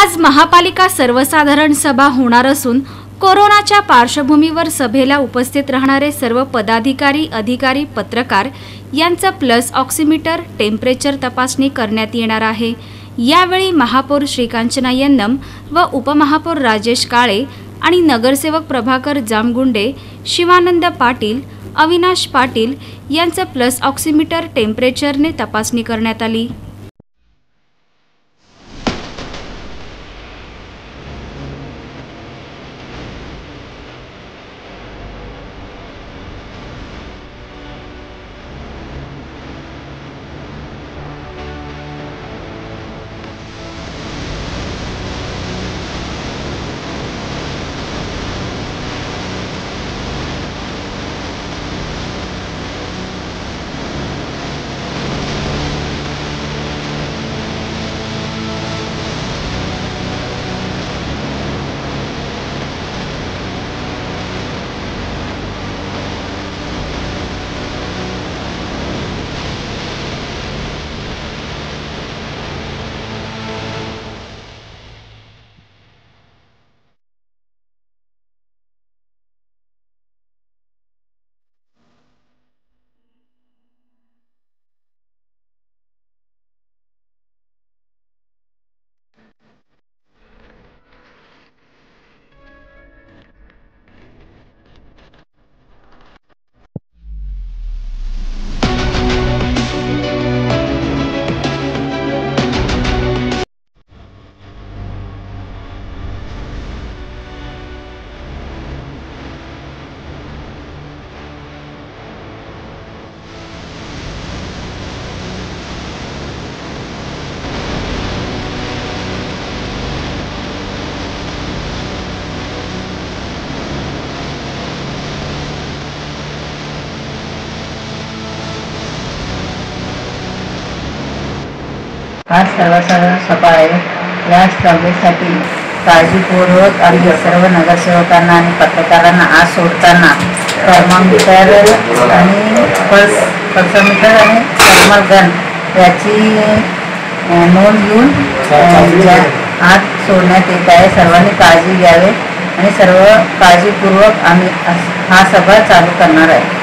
आज महापालिका सर्वसाधारण सभा होणार असून कोरोनाच्या पार्श्वभूमीवर सभेला उपस्थित राहणारे सर्व पदाधिकारी, अधिकारी, पत्रकार यांचा प्लस ऑक्सिमीटर टेम्परेचर तपासणी करण्यात येणार आहे। यावेळी महापौर श्रीकांचना यन्नम व उपमहापौर राजेश काळे आणि नगरसेवक प्रभाकर जामगुंडे, शिवानंद पाटील, अविनाश पाटील यांचा प्लस ऑक्सिमीटर टेम्परेचरने तपासणी करण्यात आली। आज सर्वसाधारण सभा आहे। या सभेसाठी काळजीपूर्वक आम्ही सर्व नगरसेवकांना आणि पत्रकारांना आज सोडताना थर्मामीटर आणि पल्समीटर आणि थर्मल गन याची नोंद घेऊन आज सोडण्यात येत आहे। सर्वांनी काळजी घ्यावी आणि सर्व काळजीपूर्वक आम्ही हा सभा चालू करणार आहे।